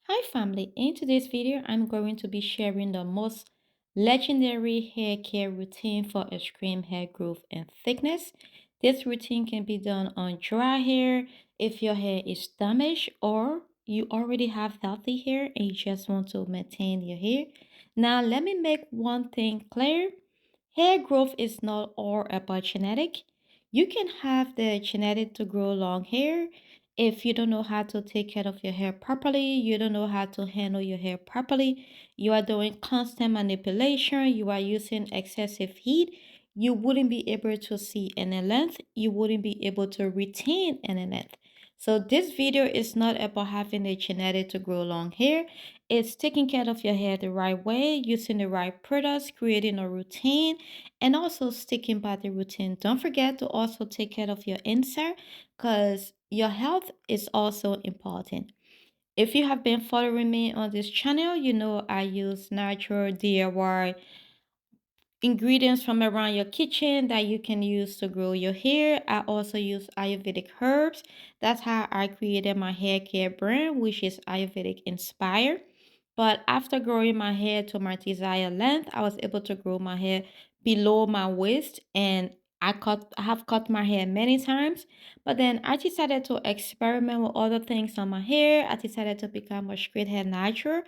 Hi family, in today's video I'm going to be sharing the most legendary hair care routine for extreme hair growth and thickness. This routine can be done on dry hair if your hair is damaged or you already have healthy hair and you just want to maintain your hair. Now let me make one thing clear. Hair growth is not all about genetic. You can have the genetic to grow long hair. If you don't know how to take care of your hair properly, you don't know how to handle your hair properly, you are doing constant manipulation, you are using excessive heat, you wouldn't be able to see any length, you wouldn't be able to retain any length. So this video is not about having a genetic to grow long hair. It's taking care of your hair the right way, using the right products, creating a routine, and also sticking by the routine. Don't forget to also take care of your inside because your health is also important. If you have been following me on this channel, you know I use natural DIY ingredients from around your kitchen that you can use to grow your hair. I also use Ayurvedic herbs. That's how I created my hair care brand, which is Ayurvedic inspired. But after growing my hair to my desired length, I was able to grow my hair below my waist, and I have cut my hair many times. But then I decided to experiment with other things on my hair. I decided to become a straight hair natural,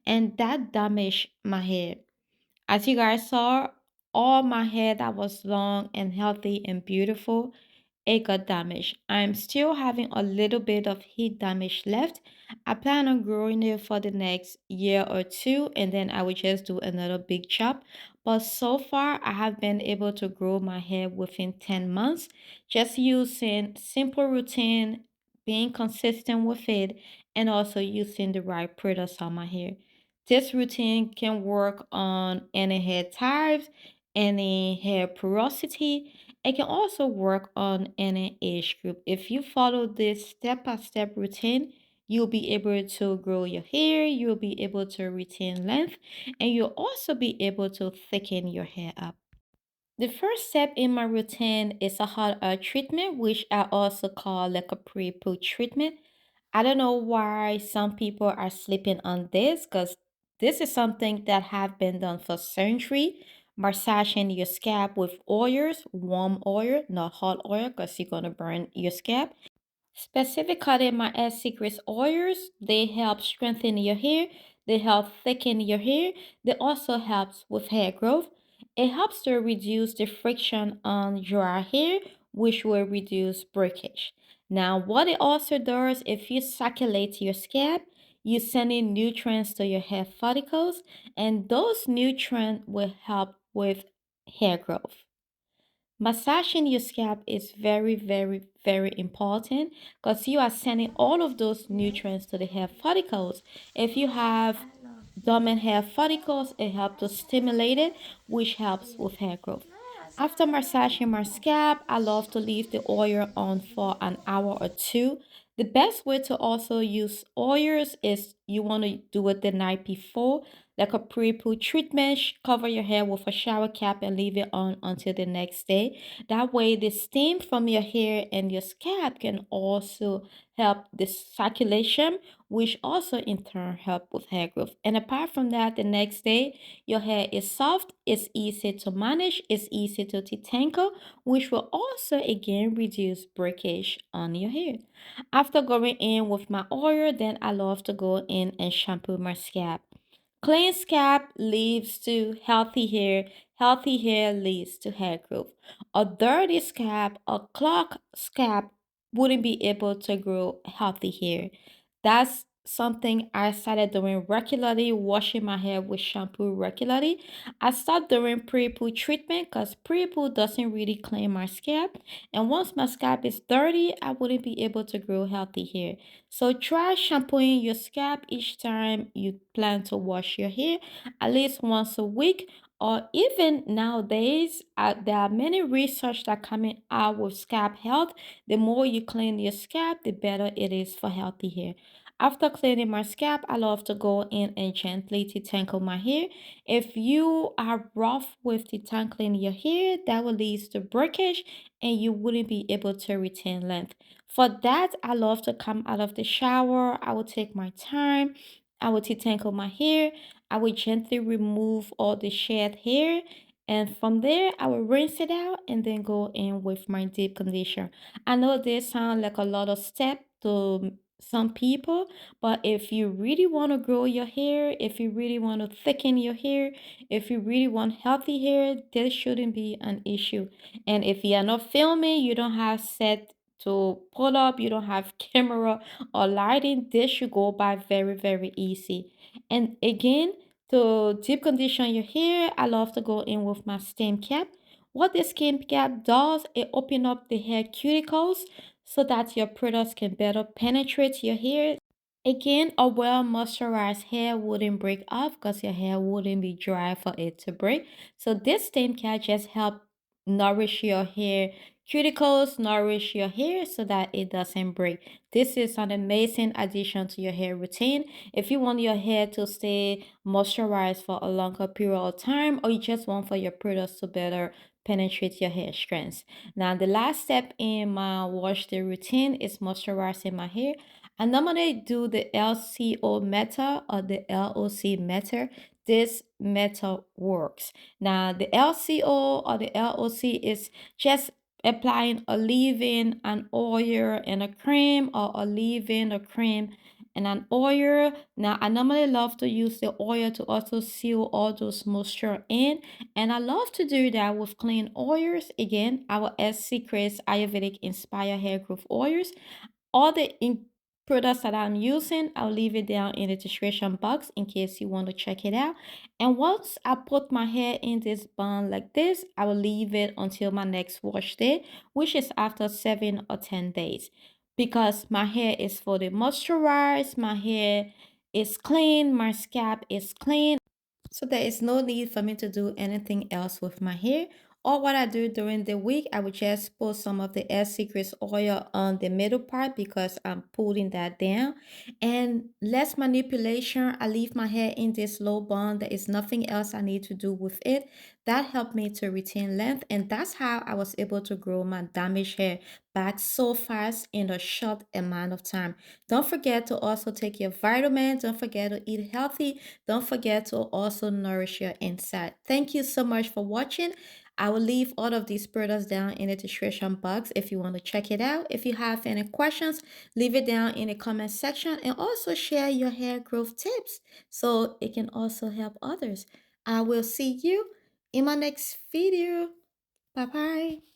and that damaged my hair. As you guys saw, all my hair that was long and healthy and beautiful, it got damaged. I'm still having a little bit of heat damage left. I plan on growing it for the next year or two, and then I will just do another big chop. But so far, I have been able to grow my hair within 10 months, just using simple routine, being consistent with it, and also using the right products on my hair. This routine can work on any hair types, any hair porosity. It can also work on any age group. If you follow this step-by-step routine, you'll be able to grow your hair, you'll be able to retain length, and you'll also be able to thicken your hair up. The first step in my routine is a hot oil treatment, which I also call like a pre-poo treatment. I don't know why some people are sleeping on this because this is something that have been done for century. Massaging your scalp with oils, warm oil, not hot oil because you're gonna burn your scalp. Specifically, my S Secrets oils, they help strengthen your hair, they help thicken your hair, they also helps with hair growth. It helps to reduce the friction on dry hair, which will reduce breakage. Now, what it also does, if you circulate your scalp, you send in nutrients to your hair follicles, and those nutrients will help with hair growth. Massaging your scalp is very, very, very important because you are sending all of those nutrients to the hair follicles. If you have dormant hair follicles, it helps to stimulate it, which helps with hair growth. After massaging my scalp, I love to leave the oil on for an hour or two. The best way to also use oils is you want to do it the night before, like a pre-poo treatment. Cover your hair with a shower cap and leave it on until the next day. That way, the steam from your hair and your scalp can also help the circulation, which also in turn help with hair growth. And apart from that, the next day, your hair is soft, it's easy to manage, it's easy to detangle, which will also again reduce breakage on your hair. After going in with my oil, then I love to go in and shampoo my scalp. Clean scalp leads to healthy hair leads to hair growth. A dirty scalp, a clogged scalp wouldn't be able to grow healthy hair. That's something I started doing regularly, washing my hair with shampoo regularly. I stopped doing pre-poo treatment because pre-poo doesn't really clean my scalp. And once my scalp is dirty, I wouldn't be able to grow healthy hair. So try shampooing your scalp each time you plan to wash your hair, at least once a week. Or even nowadays, there are many research that coming out with scalp health. The more you clean your scalp, the better it is for healthy hair. After cleaning my scalp, I love to go in and gently detangle my hair. If you are rough with detangling your hair, that will lead to breakage and you wouldn't be able to retain length. For that, I love to come out of the shower. I will take my time. I will detangle my hair. I will gently remove all the shed hair. And from there, I will rinse it out and then go in with my deep conditioner. I know this sounds like a lot of steps to some people, but if you really want to grow your hair, if you really want to thicken your hair, if you really want healthy hair, this shouldn't be an issue. And if you are not filming, you don't have set to pull up, you don't have camera or lighting, this should go by very, very easy. And again, to deep condition your hair, I love to go in with my stem cap. What the skin cap does, it open up the hair cuticles so that your products can better penetrate your hair. Again, a well moisturized hair wouldn't break off because your hair wouldn't be dry for it to break. So this stem can just help nourish your hair cuticles, nourish your hair so that it doesn't break. This is an amazing addition to your hair routine. If you want your hair to stay moisturized for a longer period of time, or you just want for your products to better penetrate your hair strands. Now, the last step in my wash day routine is moisturizing my hair. I normally do the LCO method or the LOC method. This method works. Now, the LCO or the LOC is just applying a leave-in, an oil, and a cream, or a leave-in, a cream, and an oil. Now, I normally love to use the oil to also seal all those moisture in, and I love to do that with clean oils. Again, our S Secrets Ayurvedic Inspire Hair Growth Oils. All the products that I'm using, I'll leave it down in the description box in case you want to check it out. And once I put my hair in this bun like this, I will leave it until my next wash day, which is after 7 or 10 days. Because my hair is fully moisturized, my hair is clean, my scalp is clean. So there is no need for me to do anything else with my hair. Or what I do during the week, I would just put some of the Air Secrets oil on the middle part because I'm pulling that down. And less manipulation, I leave my hair in this low bun. There is nothing else I need to do with it. That helped me to retain length. And that's how I was able to grow my damaged hair back so fast in a short amount of time. Don't forget to also take your vitamins. Don't forget to eat healthy. Don't forget to also nourish your inside. Thank you so much for watching. I will leave all of these products down in the description box if you want to check it out. If you have any questions, leave it down in the comment section and also share your hair growth tips so it can also help others. I will see you in my next video. Bye bye.